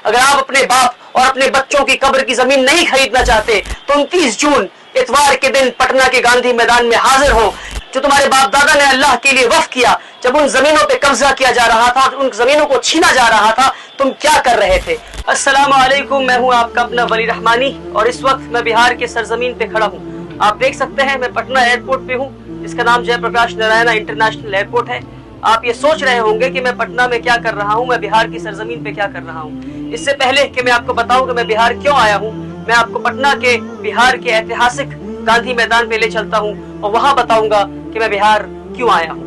अगर आप अपने बाप और अपने बच्चों की कब्र की जमीन नहीं खरीदना चाहते तो 29 जून इतवार के दिन पटना के गांधी मैदान में हाजिर हो। जो तुम्हारे बाप दादा ने अल्लाह के लिए वक्फ किया, जब उन जमीनों पे कब्जा किया जा रहा था, उन जमीनों को छीना जा रहा था, तुम क्या कर रहे थे? अस्सलामु अलैकुम, मैं हूँ आपका अपना वली रहमानी और इस वक्त मैं बिहार के सरजमीन पे खड़ा हूँ। आप देख सकते हैं मैं पटना एयरपोर्ट पे हूँ, इसका नाम जयप्रकाश नारायण इंटरनेशनल एयरपोर्ट है। आप ये सोच रहे होंगे कि मैं पटना में क्या कर रहा हूँ, मैं बिहार की सरजमीन पे क्या कर रहा हूँ। इससे पहले कि मैं आपको बताऊं कि मैं बिहार क्यों आया हूँ, मैं आपको पटना के बिहार के ऐतिहासिक गांधी मैदान पे ले चलता हूँ और वहां बताऊंगा कि मैं बिहार क्यों आया हूँ।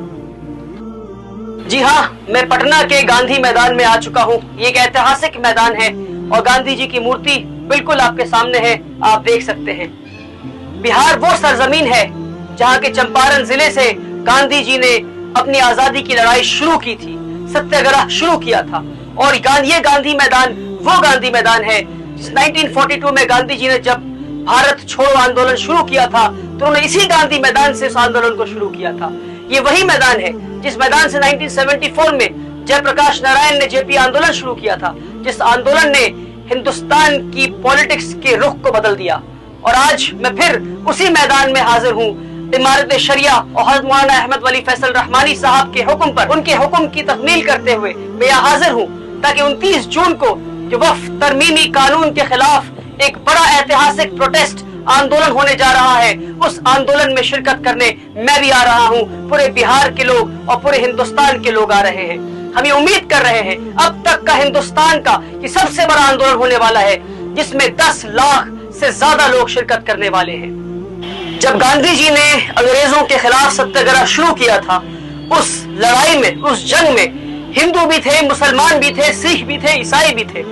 जी हाँ, मैं पटना के गांधी मैदान में आ चुका हूँ। ये एक ऐतिहासिक मैदान है और गांधी जी की मूर्ति बिल्कुल आपके सामने है, आप देख सकते हैं। बिहार वो सरजमीन है जहाँ के चंपारण जिले से गांधी जी ने अपनी आजादी की लड़ाई शुरू की थी, सत्याग्रह शुरू किया था। और ये गांधी मैदान वो गांधी मैदान है जिस 1942 में गांधी जी ने जब भारत छोड़ो आंदोलन शुरू किया था तो उन्होंने इसी गांधी मैदान से उस आंदोलन को शुरू किया था। ये वही मैदान है जिस मैदान से 1974 में जयप्रकाश नारायण ने जेपी आंदोलन शुरू किया था, जिस आंदोलन ने हिंदुस्तान की पॉलिटिक्स के रुख को बदल दिया। और आज मैं फिर उसी मैदान में हाजिर हूँ, इमारत शरिया और हज़रत मौलाना अहमद वली फैसल रहमानी साहब के हुक्म पर, उनके हुक्म की तकमील करते हुए मैं यहाँ हाजिर हूँ ताकि 29 जून को जो वक्फ तरमीमी कानून के खिलाफ एक बड़ा ऐतिहासिक प्रोटेस्ट आंदोलन होने जा रहा है, उस आंदोलन में शिरकत करने मैं भी आ रहा हूँ। पूरे बिहार के लोग और पूरे हिंदुस्तान के लोग आ रहे हैं। हम ये उम्मीद कर रहे हैं अब तक का हिंदुस्तान का ये सबसे बड़ा आंदोलन होने वाला है जिसमें 10 लाख से ज्यादा लोग शिरकत करने वाले हैं। जब गांधी जी ने अंग्रेजों के खिलाफ सत्याग्रह शुरू किया था, उस लड़ाई में, उस जंग में हिंदू भी थे, मुसलमान भी थे, सिख भी थे, ईसाई भी थे।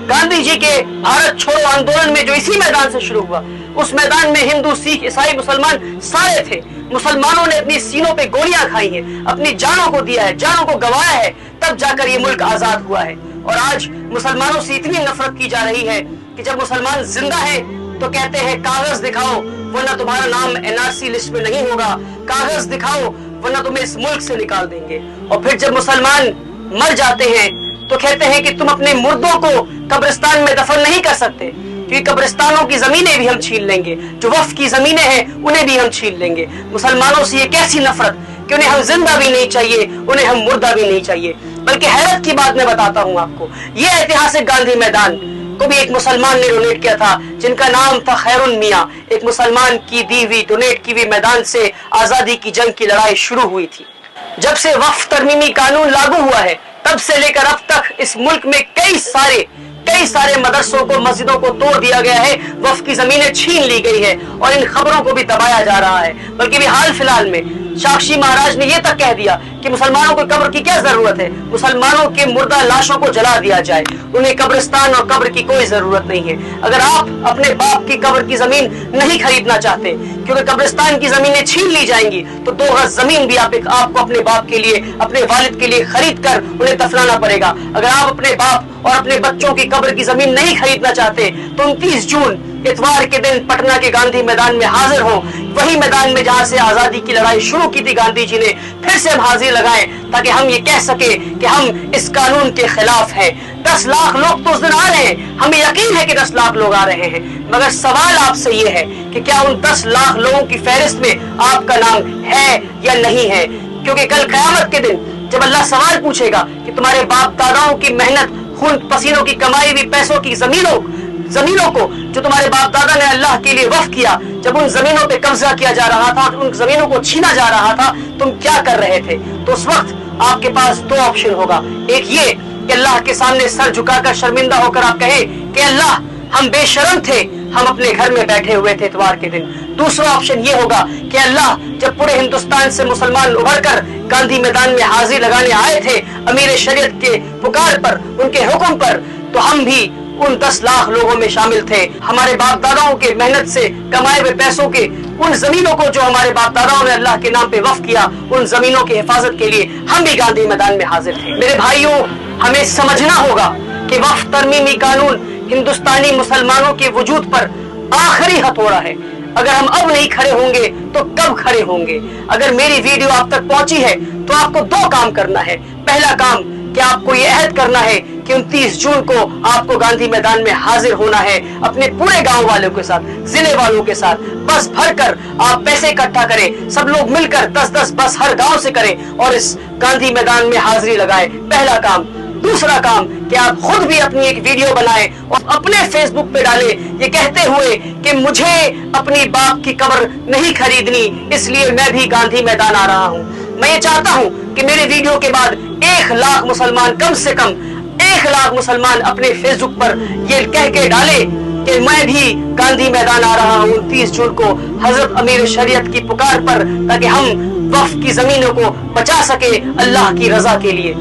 गांधी जी के भारत छोड़ो आंदोलन में जो इसी मैदान से शुरू हुआ, उस मैदान में हिंदू, सिख, ईसाई, मुसलमान सारे थे। मुसलमानों ने अपनी सीनों पे गोलियां खाई हैं, अपनी जानों को दिया है, जानों को गंवाया है, तब जाकर ये मुल्क आजाद हुआ है। और आज मुसलमानों से इतनी नफरत की जा रही है कि जब मुसलमान जिंदा है तो कहते हैं कागज दिखाओ वरना तुम्हारा नाम एनआरसी लिस्ट में नहीं होगा, कागज दिखाओ वरना तुम्हें इस मुल्क से निकाल देंगे। और फिर जब मुसलमान मर जाते हैं तो कहते हैं कि तुम अपने मुर्दों को कब्रिस्तान में दफन नहीं कर सकते क्योंकि कब्रिस्तानों की जमीनें भी हम छीन लेंगे, जो वक्फ की जमीनें हैं उन्हें भी हम छीन लेंगे। मुसलमानों से ये कैसी नफरत कि उन्हें हम जिंदा भी नहीं चाहिए, उन्हें हम मुर्दा भी नहीं चाहिए। बल्कि हैरत की बात मैं बताता हूँ आपको, ये ऐतिहासिक गांधी मैदान को भी एक मुसलमान ने डोनेट किया था जिनका नाम था खैरुन मियां। एक मुसलमान की दी हुई, डोनेट की हुई मैदान से आजादी की जंग की लड़ाई शुरू हुई थी। जब से वक्फ तरमीमी कानून लागू हुआ है तब से लेकर अब तक इस मुल्क में कई सारे मदरसों को, मस्जिदों को तोड़ दिया गया है, वक्फ की जमीनें छीन ली गई है और इन खबरों को भी दबाया जा रहा है। बल्कि भी हाल फिलहाल में साक्षी महाराज ने यह तक कह दिया कि मुसलमानों को कब्र की क्या जरूरत है, मुसलमानों के मुर्दा लाशों को जला दिया जाए, उन्हें कब्रिस्तान और कब्र की कोई जरूरत नहीं है। अगर आप अपने बाप की कब्र की जमीन नहीं खरीदना चाहते क्योंकि कब्रिस्तान की जमीनें छीन ली जाएंगी तो 2 गज जमीन भी आपको अपने बाप के लिए, अपने वालिद के लिए खरीद कर उन्हें दफनाना पड़ेगा। अगर आप अपने बाप और अपने बच्चों की कब्र की जमीन नहीं खरीदना चाहते तो 29 जून इतवार के दिन पटना के गांधी मैदान में हाजिर हो, वही मैदान में जहां से आजादी की लड़ाई शुरू की थी गांधी जी ने, फिर से हम हाजिर लगाएं ताकि हम ये कह सके कि हम इस कानून के खिलाफ हैं। 10 लाख लोग तो उस दिन आ रहे हैं, हमें यकीन है कि 10 लाख लोग आ रहे हैं, मगर सवाल आपसे ये है कि क्या उन 10 लाख लोगों की फहरिस्त में आपका नाम है या नहीं है? क्योंकि कल क़यामत के दिन जब अल्लाह सवाल पूछेगा कि तुम्हारे बाप दादाओं की मेहनत, खून पसीनों की कमाई हुई पैसों की जमीनों को जो तुम्हारे बाप दादा ने अल्लाह के लिए वक्फ किया, जब उन जमीनों पे कब्जा किया जा रहा था, उन जमीनों को छीना जा रहा था, तुम क्या कर रहे थे? तो उस वक्त आपके पास 2 ऑप्शन होगा। एक ये कि अल्लाह के सामने सर झुकाकर शर्मिंदा होकर आप कहे कि अल्लाह हम बेशर्म थे, हम अपने घर में बैठे हुए थे इतवार के दिन। दूसरा ऑप्शन ये होगा कि अल्लाह जब पूरे हिंदुस्तान से मुसलमान उभर कर गांधी मैदान में हाजिर लगाने आए थे अमीर शरीयत के पुकार पर, उनके हुक्म पर, तो हम भी उन 10 लाख लोगों में शामिल थे। हमारे बाप दादाओं के मेहनत से कमाए हुए पैसों के, उन जमीनों को जो हमारे बाप दादाओं ने अल्लाह के नाम पे वक्फ किया, उन जमीनों की हिफाजत के लिए हम भी गांधी मैदान में हाजिर थे। मेरे भाइयों, हमें समझना होगा कि वक्फ तरमीमी कानून हिंदुस्तानी मुसलमानों के वजूद पर आखिरी हथौड़ा है। अगर हम अब नहीं खड़े होंगे तो कब खड़े होंगे? अगर मेरी वीडियो आप तक पहुंची है तो आपको 2 काम करना है। पहला काम कि आपको ये अहद करना है کہ 29 जून को आपको गांधी मैदान में हाजिर होना है अपने पूरे गांव वालों के साथ, जिले वालों के साथ। बस भरकर आप पैसे इकट्ठा करें, सब लोग मिलकर 10-10 बस हर गांव से करें और इस गांधी मैदान में हाजिरी लगाएं। पहला काम। दूसरा काम कि आप खुद भी अपनी एक वीडियो बनाएं और अपने फेसबुक पे डालें, ये कहते हुए कि मुझे अपनी बाप की कब्र नहीं खरीदनी, इसलिए मैं भी गांधी मैदान आ रहा हूं। मैं ये चाहता हूं कि मेरे वीडियो के बाद 1 लाख मुसलमान, कम से कम 1 लाख मुसलमान अपने फेसबुक पर ये कह के डाले कि मैं भी गांधी मैदान आ रहा हूं 29 जून को हजरत अमीर शरीयत की पुकार पर, ताकि हम वक्फ की जमीनों को बचा सके अल्लाह की रजा के लिए।